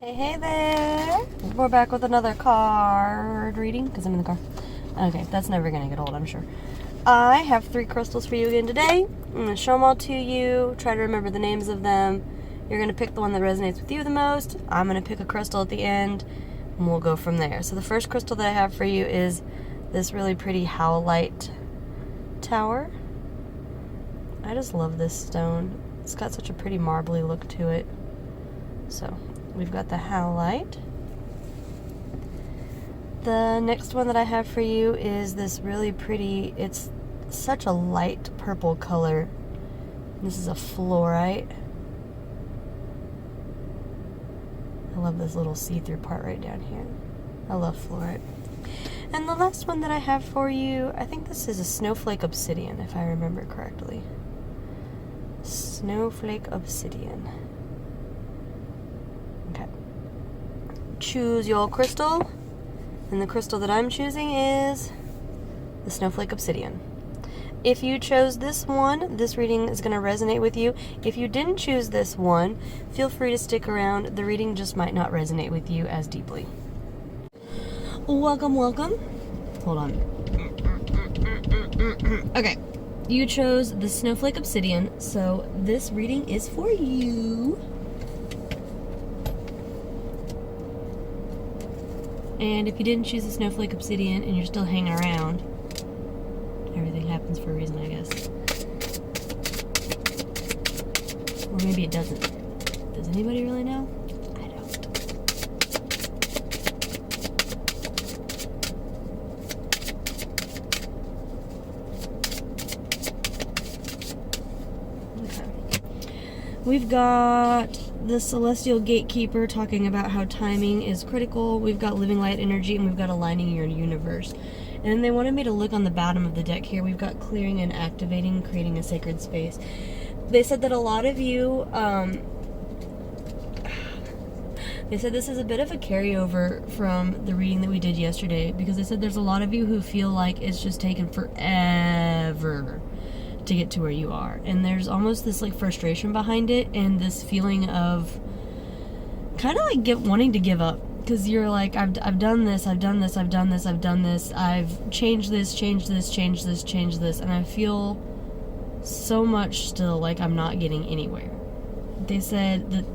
Hey there! We're back with another card reading because I'm in the car. Okay, that's never gonna get old, I'm sure. I have 3 crystals for you again today. I'm gonna show them all to you, try to remember the names of them. You're gonna pick the one that resonates with you the most. I'm gonna pick a crystal at the end, and we'll go from there. So the first crystal that I have for you is this really pretty howlite tower. I just love this stone. It's got such a pretty marbly look to it. So we've got the howlite. The next one that I have for you is this really pretty, it's such a light purple color. This is a fluorite. I love this little see-through part right down here. I love fluorite. And the last one that I have for you, I think this is a snowflake obsidian, if I remember correctly. Snowflake obsidian. Okay. Choose your crystal. And the crystal that I'm choosing is the snowflake obsidian. If you chose this one, this reading is going to resonate with you. If you didn't choose this one, feel free to stick around. The reading just might not resonate with you as deeply. Welcome, welcome. Hold on. Okay. You chose the snowflake obsidian, so this reading is for you. And if you didn't choose the snowflake obsidian and you're still hanging around, everything happens for a reason, I guess. Or maybe it doesn't. Does anybody really know? I don't. Okay. We've got the celestial gatekeeper talking about how timing is critical. We've got living light energy, and we've got aligning your universe. And they wanted me to look on the bottom of the deck here. We've got clearing and activating, creating a sacred space. They said that a lot of you, they said this is a bit of a carryover from the reading that we did yesterday, because they said there's a lot of you who feel like it's just taken forever to get to where you are, and there's almost this like frustration behind it, and this feeling of kind of like wanting to give up, because you're like, I've done this, I've done this, I've done this, I've done this, I've changed this, changed this, changed this, changed this, and I feel so much still like I'm not getting anywhere. They said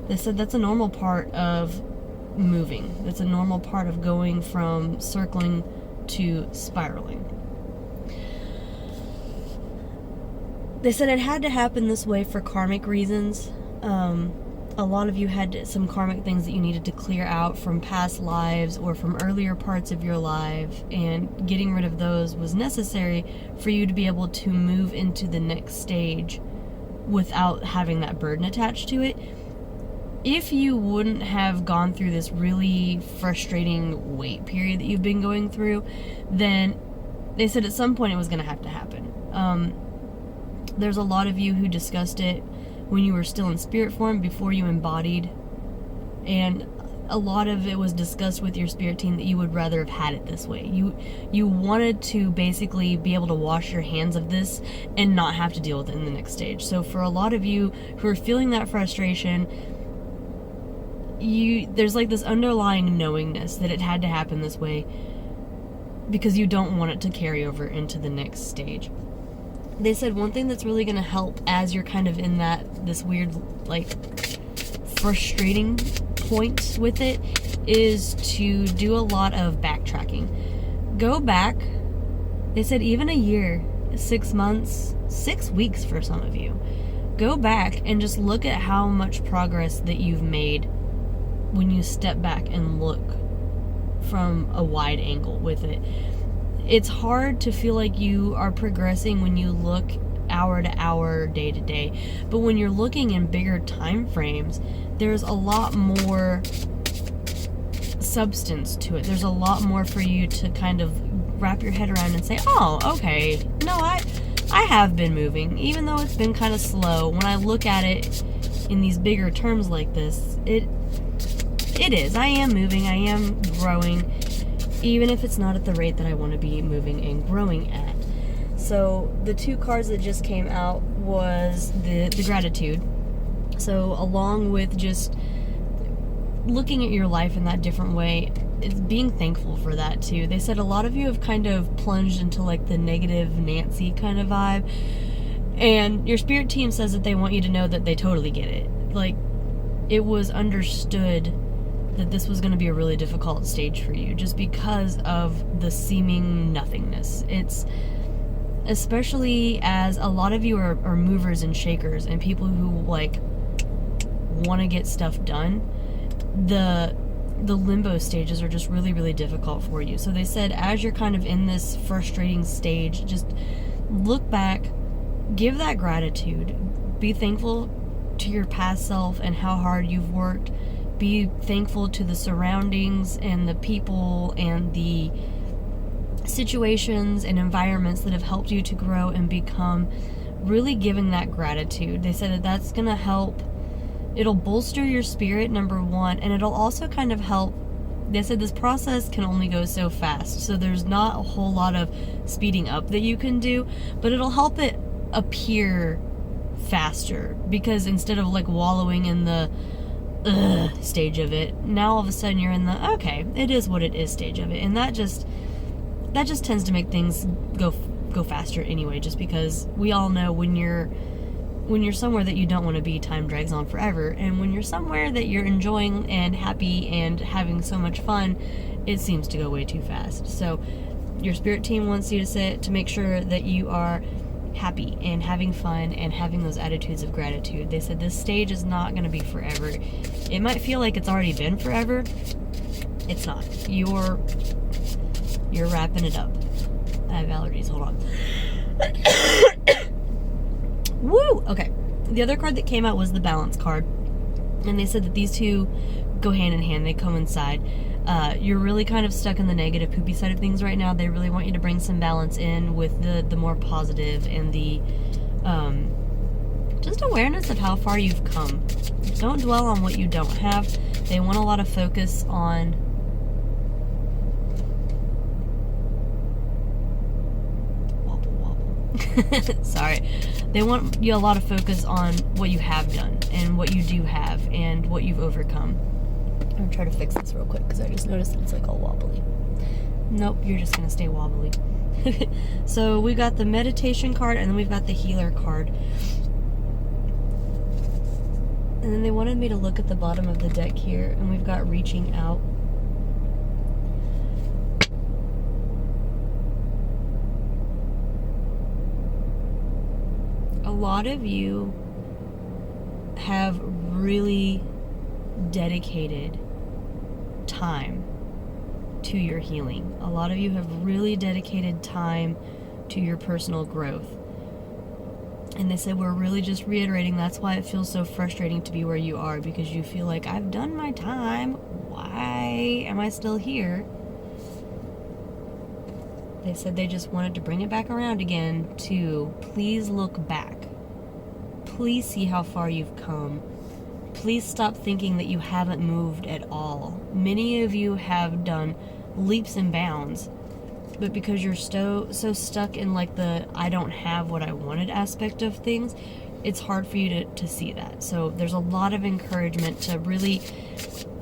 they said that's a normal part of moving. That's a normal part of going from circling to spiraling. They said it had to happen this way for karmic reasons. A lot of you had some karmic things that you needed to clear out from past lives or from earlier parts of your life, and getting rid of those was necessary for you to be able to move into the next stage without having that burden attached to it. If you wouldn't have gone through this really frustrating wait period that you've been going through, then they said at some point it was going to happen. There's a lot of you who discussed it when you were still in spirit form, before you embodied, and a lot of it was discussed with your spirit team that you would rather have had it this way. You wanted to basically be able to wash your hands of this and not have to deal with it in the next stage. So for a lot of you who are feeling that frustration, there's like this underlying knowingness that it had to happen this way because you don't want it to carry over into the next stage. They said one thing that's really going to help as you're kind of in this weird, like, frustrating point with it is to do a lot of backtracking. Go back. They said even a year, 6 months, 6 weeks for some of you. Go back and just look at how much progress that you've made when you step back and look from a wide angle with it. It's hard to feel like you are progressing when you look hour to hour, day to day. But when you're looking in bigger time frames, there's a lot more substance to it. There's a lot more for you to kind of wrap your head around and say, oh, okay, no, I have been moving, even though it's been kind of slow. When I look at it in these bigger terms like this, it is. I am moving, I am growing, even if it's not at the rate that I want to be moving and growing at. So the 2 cards that just came out was the gratitude. So along with just looking at your life in that different way, it's being thankful for that too. They said a lot of you have kind of plunged into like the negative Nancy kind of vibe, and your spirit team says that they want you to know that they totally get it. Like, it was understood that this was going to be a really difficult stage for you just because of the seeming nothingness. It's especially as a lot of you are movers and shakers and people who like want to get stuff done. The limbo stages are just really, really difficult for you. So they said as you're kind of in this frustrating stage, just look back, give that gratitude, be thankful to your past self and how hard you've worked. Be thankful to the surroundings and the people and the situations and environments that have helped you to grow and become. Really giving that gratitude. They said that that's going to help. It'll bolster your spirit, number one, and it'll also kind of help. They said this process can only go so fast, so there's not a whole lot of speeding up that you can do, but it'll help it appear faster, because instead of like wallowing in the stage of it, now all of a sudden you're in the okay, it is what it is stage of it, and that just tends to make things go faster anyway, just because we all know when you're somewhere that you don't want to be, time drags on forever, and when you're somewhere that you're enjoying and happy and having so much fun, it seems to go way too fast. So your spirit team wants you to make sure that you are happy and having fun and having those attitudes of gratitude. They said this stage is not going to be forever. It might feel like it's already been forever. It's not. You're wrapping it up. I have allergies. Hold on. Woo! Okay. The other card that came out was the balance card. And they said that these two go hand in hand. They coincide. You're really kind of stuck in the negative, poopy side of things right now. They really want you to bring some balance in with the more positive and the just awareness of how far you've come. Don't dwell on what you don't have. They want a lot of focus on sorry. They want you a lot of focus on what you have done and what you do have and what you've overcome. I'm gonna try to fix this real quick because I just noticed it's like all wobbly. Nope, you're just gonna stay wobbly. So we got the meditation card and then we've got the healer card. And then they wanted me to look at the bottom of the deck here, and we've got reaching out. A lot of you have really dedicated time to your healing. A lot of you have really dedicated time to your personal growth. And they said, we're really just reiterating, that's why it feels so frustrating to be where you are, because you feel like, I've done my time. Why am I still here? They said they just wanted to bring it back around again to please look back. Please see how far you've come. Please stop thinking that you haven't moved at all. Many of you have done leaps and bounds, but because you're so stuck in like the I don't have what I wanted aspect of things, it's hard for you to see that. So there's a lot of encouragement to really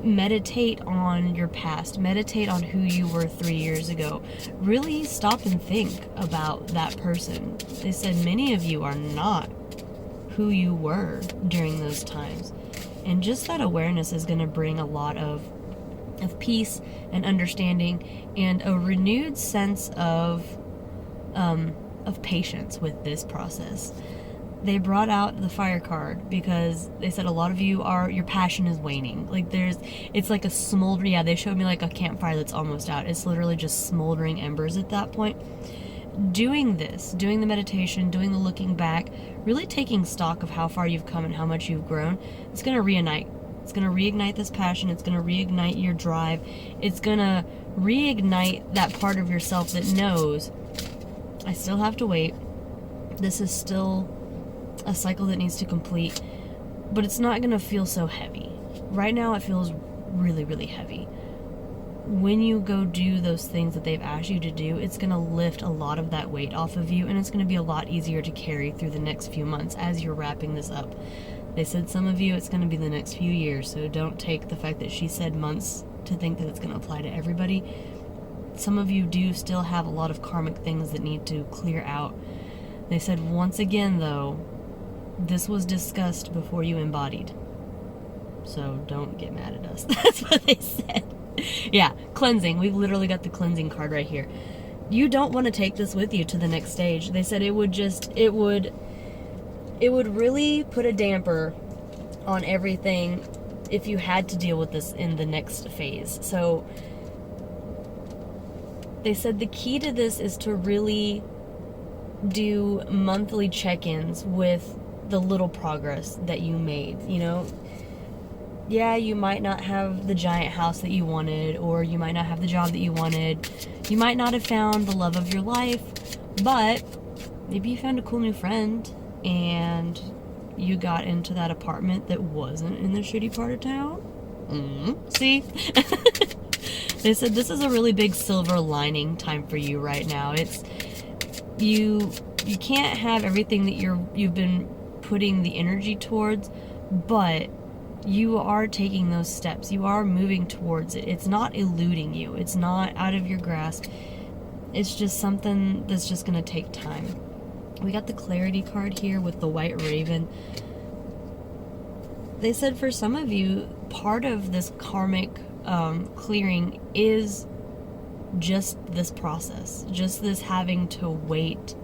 meditate on your past, meditate on who you were 3 years ago. Really stop and think about that person. They said many of you are not who you were during those times. And just that awareness is going to bring a lot of peace and understanding and a renewed sense of patience with this process. They brought out the fire card because they said a lot of you your passion is waning. Like it's like a smolder. Yeah, they showed me like a campfire that's almost out. It's literally just smoldering embers at that point. Doing the meditation, doing the looking back, really taking stock of how far you've come and how much you've grown, it's going to reignite. It's going to reignite this passion. It's going to reignite your drive. It's going to reignite that part of yourself that knows, I still have to wait. This is still a cycle that needs to complete, but it's not going to feel so heavy. Right now it feels really, really heavy. When you go do those things that they've asked you to do, it's going to lift a lot of that weight off of you, and it's going to be a lot easier to carry through the next few months as you're wrapping this up. They said some of you, it's going to be the next few years, so don't take the fact that she said months to think that it's going to apply to everybody. Some of you do still have a lot of karmic things that need to clear out. They said, once again, though, this was discussed before you embodied. So don't get mad at us. That's what they said. Yeah, cleansing. We've literally got the cleansing card right here. You don't want to take this with you to the next stage. They said it would really put a damper on everything if you had to deal with this in the next phase. So they said the key to this is to really do monthly check-ins with the little progress that you made. You know, yeah, you might not have the giant house that you wanted, or you might not have the job that you wanted. You might not have found the love of your life, but maybe you found a cool new friend, and you got into that apartment that wasn't in the shitty part of town. See? They said this is a really big silver lining time for you right now. It's you can't have everything that you've been putting the energy towards, but you are taking those steps. You are moving towards it. It's not eluding you. It's not out of your grasp. It's just something that's just going to take time. We got the clarity card here with the white raven. They said for some of you, part of this karmic clearing is just this process, just this having to wait.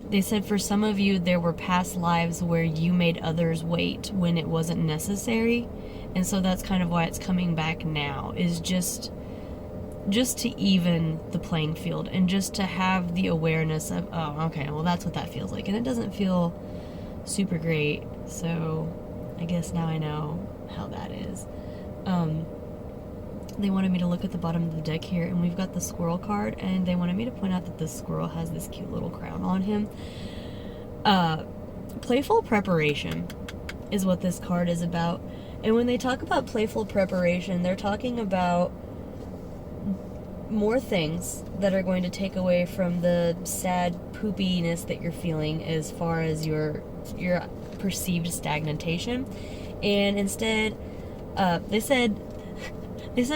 They said for some of you, there were past lives where you made others wait when it wasn't necessary. And so that's kind of why it's coming back now, is just to even the playing field and just to have the awareness of, oh, okay, well, that's what that feels like. And it doesn't feel super great. So I guess now I know how that is. They wanted me to look at the bottom of the deck here, and we've got the squirrel card, and they wanted me to point out that this squirrel has this cute little crown on him. Playful preparation is what this card is about. And when they talk about playful preparation, they're talking about more things that are going to take away from the sad poopiness that you're feeling as far as your perceived stagnation. And instead, they said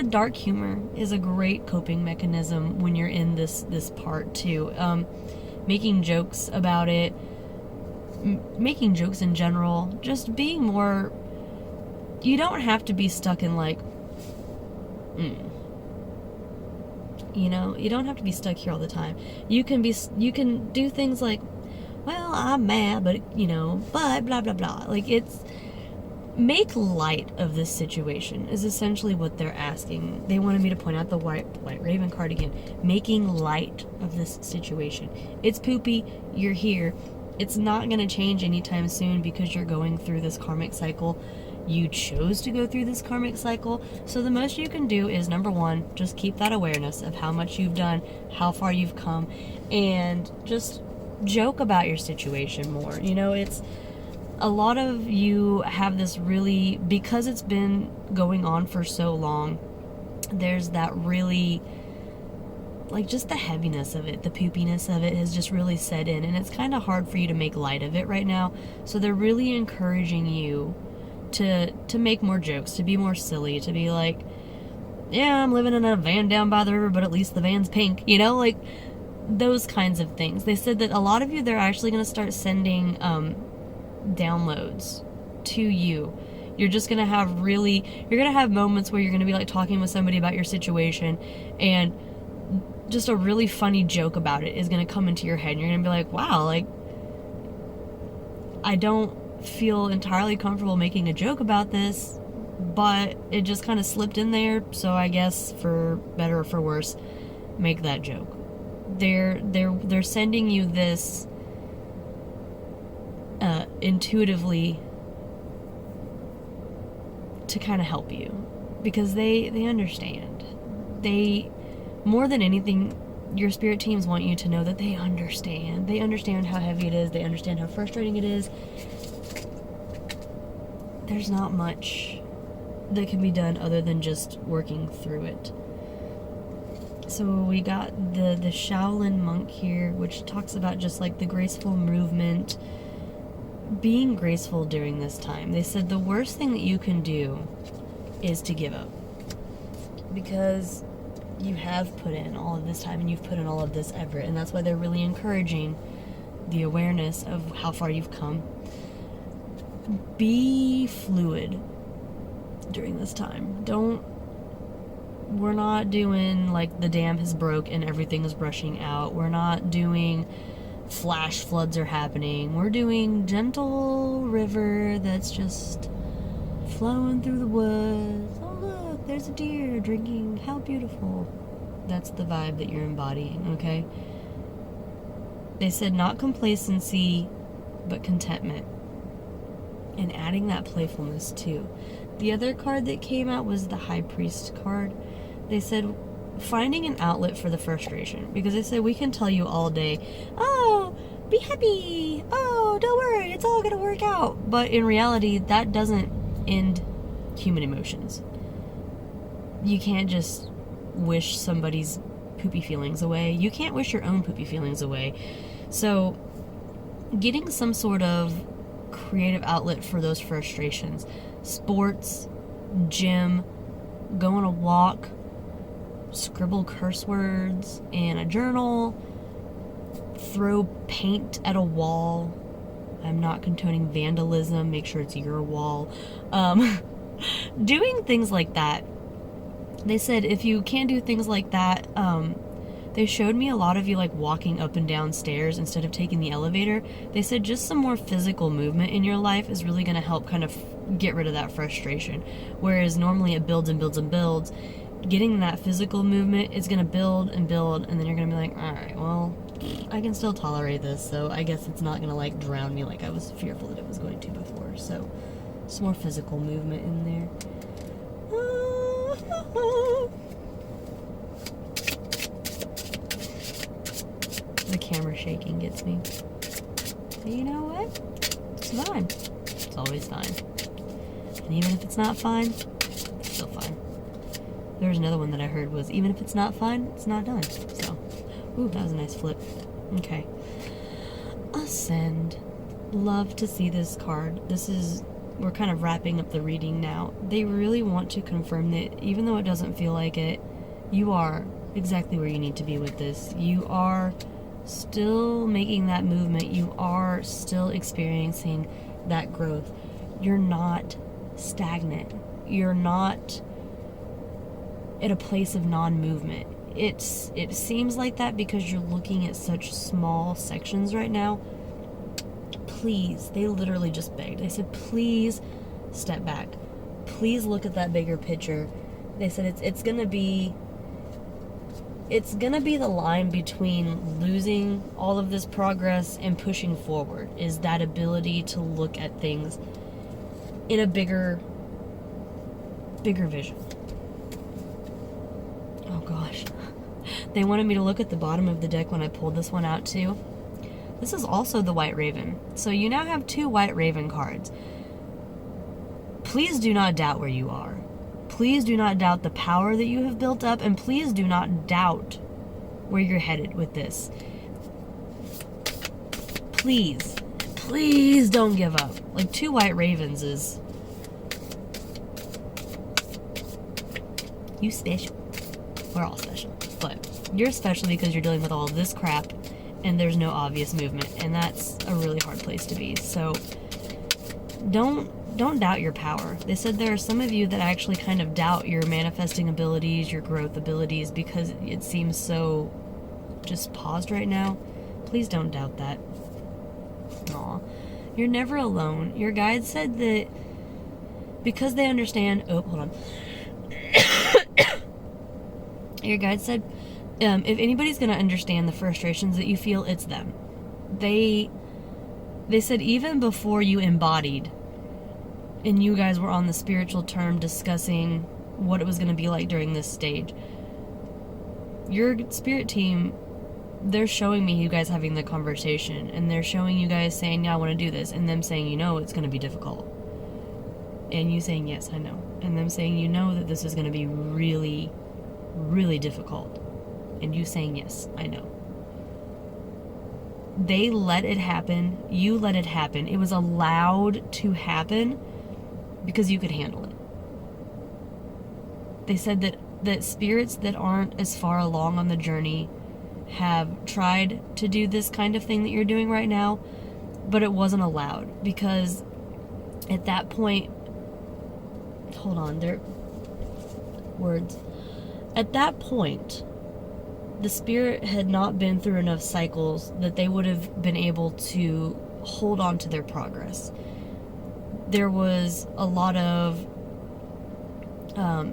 dark humor is a great coping mechanism when you're in this part too. Making jokes about it, making jokes in general, just being more. You don't have to be stuck in like, you know, you don't have to be stuck here all the time. You can do things like, well, I'm mad, but you know, but blah blah blah. Like, it's make light of this situation is essentially what they're asking. They wanted me to point out the white raven card again. Making light of this situation. It's poopy. You're here. It's not going to change anytime soon because you're going through this karmic cycle. You chose to go through this karmic cycle. So the most you can do is, number one, just keep that awareness of how much you've done, how far you've come, and just joke about your situation more. You know, it's a lot of you have this really, because it's been going on for so long, there's that really, like, just the heaviness of it, the poopiness of it has just really set in, and it's kind of hard for you to make light of it right now. So they're really encouraging you to make more jokes, to be more silly, to be like, yeah, I'm living in a van down by the river, but at least the van's pink, you know, like those kinds of things. They said that a lot of you, they're actually going to start sending downloads to you. You're just going to have moments where you're going to be like talking with somebody about your situation, and just a really funny joke about it is going to come into your head, and you're going to be like, wow, like, I don't feel entirely comfortable making a joke about this, but it just kind of slipped in there, so I guess for better or for worse, make that joke. They're sending you this intuitively to kind of help you, because they understand. They, more than anything, your spirit teams want you to know that they understand. They understand how heavy it is. They understand how frustrating it is. There's not much that can be done other than just working through it. So we got the Shaolin monk here, which talks about just like the graceful movement, being graceful during this time. They said the worst thing that you can do is to give up, because you have put in all of this time and you've put in all of this effort, and that's why they're really encouraging the awareness of how far you've come. Be fluid during this time. We're not doing like the dam has broke and everything is rushing out. We're not doing flash floods are happening. We're doing gentle river that's just flowing through the woods. Oh look, there's a deer drinking. How beautiful. That's the vibe that you're embodying, okay? They said not complacency, but contentment. And adding that playfulness too. The other card that came out was the High Priest card. They said finding an outlet for the frustration, because they said we can tell you all day, oh, be happy, oh, don't worry, it's all gonna work out, but in reality that doesn't end human emotions. You can't just wish somebody's poopy feelings away. You can't wish your own poopy feelings away. So getting some sort of creative outlet for those frustrations, sports, gym, go on a walk, scribble curse words in a journal, throw paint at a wall. I'm not condoning vandalism, make sure it's your wall. Doing things like that. They said if you can't do things like that, they showed me a lot of you like walking up and down stairs instead of taking the elevator. They said just some more physical movement in your life is really going to help kind of get rid of that frustration. Whereas normally it builds and builds and builds. Getting that physical movement is going to build and build, and then you're going to be like, alright, well, I can still tolerate this, so I guess it's not going to like drown me like I was fearful that it was going to before. So, some more physical movement in there. The camera shaking gets me. But you know what? It's fine. It's always fine. And even if it's not fine, it's still fine. There was another one that I heard was, even if it's not fine, it's not done. So, ooh, that was a nice flip. Okay. Ascend. Love to see this card. We're kind of wrapping up the reading now. They really want to confirm that even though it doesn't feel like it, you are exactly where you need to be with this. You are still making that movement. You are still experiencing that growth. You're not stagnant. You're not at a place of non-movement. It seems like that because you're looking at such small sections right now. Please, they literally just begged. They said, please step back. Please look at that bigger picture. They said it's gonna be the line between losing all of this progress and pushing forward, is that ability to look at things in a bigger vision. Oh gosh. They wanted me to look at the bottom of the deck when I pulled this one out too. This is also the White Raven. So you now have 2 White Raven cards. Please do not doubt where you are. Please do not doubt the power that you have built up, and please do not doubt where you're headed with this. Please, please don't give up. Like 2 White Ravens is... You special. We're all special. But you're special because you're dealing with all this crap and there's no obvious movement, and that's a really hard place to be. So don't doubt your power. They said there are some of you that actually kind of doubt your manifesting abilities, your growth abilities, because it seems so just paused right now. Please don't doubt that. Aw. You're never alone. Your guide said that because they understand... Oh, hold on. Your guide said, if anybody's going to understand the frustrations that you feel, it's them. They said even before you embodied and you guys were on the spiritual term discussing what it was going to be like during this stage, your spirit team, they're showing me you guys having the conversation, and they're showing you guys saying, yeah, I want to do this, and them saying, you know, it's going to be difficult. And you saying, yes, I know. And them saying, you know that this is going to be really, really difficult. And you saying, yes, I know. they let it happen. You let it happen. It was allowed to happen because you could handle it. They said that spirits that aren't as far along on the journey have tried to do this kind of thing that you're doing right now, but it wasn't allowed because at that point, hold on, their words. At that point, the spirit had not been through enough cycles that they would have been able to hold on to their progress. There was a lot of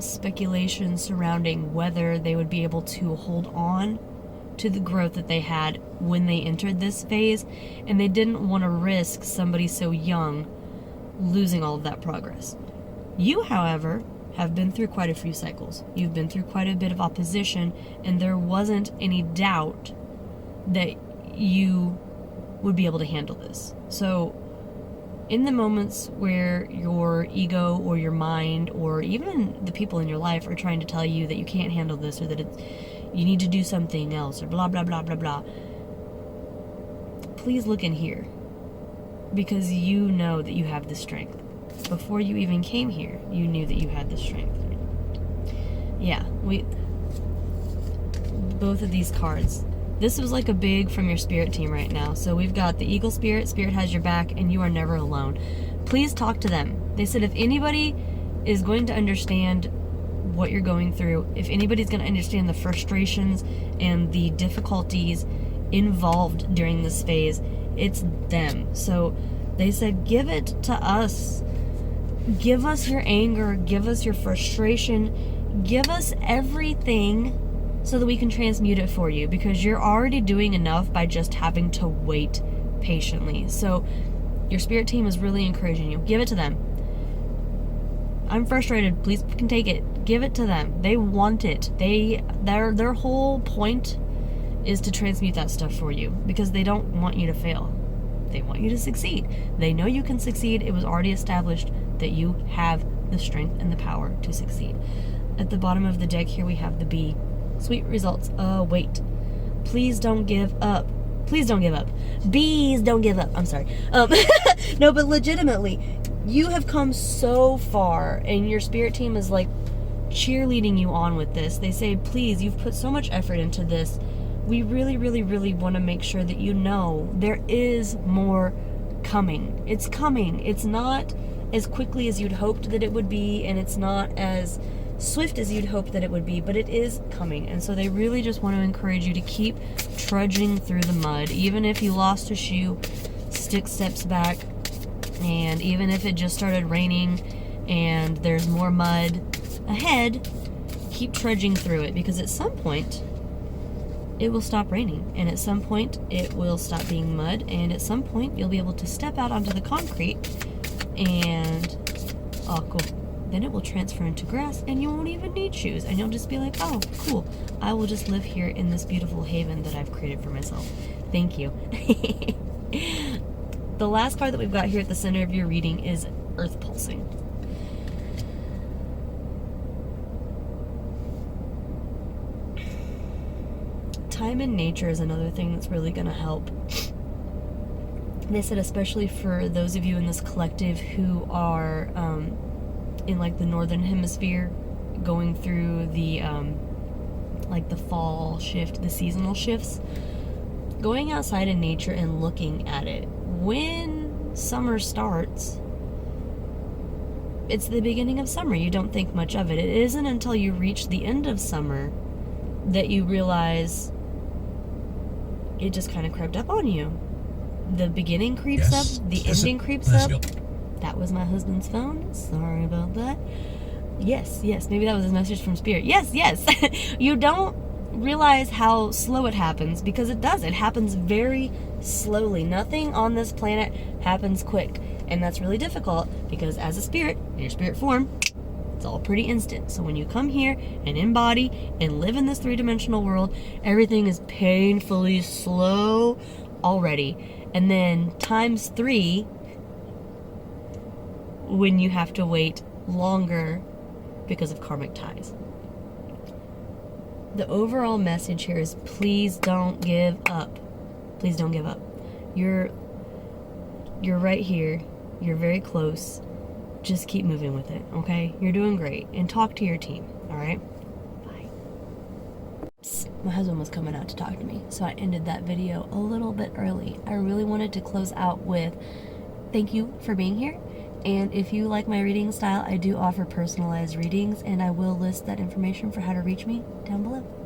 speculation surrounding whether they would be able to hold on to the growth that they had when they entered this phase, and they didn't want to risk somebody so young losing all of that progress. You, however, have been through quite a few cycles. You've been through quite a bit of opposition, and there wasn't any doubt that you would be able to handle this. So in the moments where your ego or your mind or even the people in your life are trying to tell you that you can't handle this or that you need to do something else or blah, blah, blah, blah, blah, please look in here, because you know that you have the strength. Before you even came here, you knew that you had the strength. Yeah, both of these cards. This was like a big from your spirit team right now. So we've got the Eagle Spirit. Spirit has your back, and you are never alone. Please talk to them. They said if anybody is going to understand what you're going through, if anybody's going to understand the frustrations and the difficulties involved during this phase, it's them. So they said, give it to us. Give us your anger. Give us your frustration. Give us everything so that we can transmute it for you, because you're already doing enough by just having to wait patiently. So your spirit team is really encouraging you. Give it to them. I'm frustrated. Please can take it. Give it to them. They want it. Their whole point is to transmute that stuff for you, because they don't want you to fail. They want you to succeed. They know you can succeed. It was already established that you have the strength and the power to succeed. At the bottom of the deck here we have the bee. Sweet results. Wait. Please don't give up. Please don't give up. Bees don't give up. I'm sorry. No, but legitimately, you have come so far, and your spirit team is like cheerleading you on with this. They say, please, you've put so much effort into this. We really, really, really want to make sure that you know there is more coming. It's coming. It's not as quickly as you'd hoped that it would be, and it's not as swift as you'd hoped that it would be, but it is coming. And so they really just want to encourage you to keep trudging through the mud. Even if you lost a shoe, stick steps back, and even if it just started raining and there's more mud ahead, keep trudging through it, because at some point it will stop raining, and at some point it will stop being mud, and at some point you'll be able to step out onto the concrete and cool, then it will transfer into grass, and you won't even need shoes, and you'll just be like, oh cool, I will just live here in this beautiful haven that I've created for myself. Thank you. The last card that we've got here at the center of your reading is Earth Pulsing. Time in nature is another thing that's really going to help. They said especially for those of you in this collective who are in like the northern hemisphere, going through the like the fall shift, the seasonal shifts, going outside in nature and looking at it. When summer starts, it's the beginning of summer. You don't think much of it. It isn't until you reach the end of summer that you realize it just kind of crept up on you. The beginning creeps up, the ending creeps up. That was my husband's phone. Sorry about that. Yes, maybe that was a message from Spirit. Yes. You don't realize how slow it happens, because it does. It happens very slowly. Nothing on this planet happens quick. And that's really difficult, because as a spirit, in your spirit form, it's all pretty instant. So when you come here and embody and live in this three-dimensional world, everything is painfully slow already. And then times 3 when you have to wait longer because of karmic ties. The overall message here is please don't give up. Please don't give up. You're right here. You're very close. Just keep moving with it, okay? You're doing great. And talk to your team, all right? Bye. Psst, my husband was coming out to talk to me, so I ended that video a little bit early. I really wanted to close out with thank you for being here. And if you like my reading style, I do offer personalized readings, and I will list that information for how to reach me down below.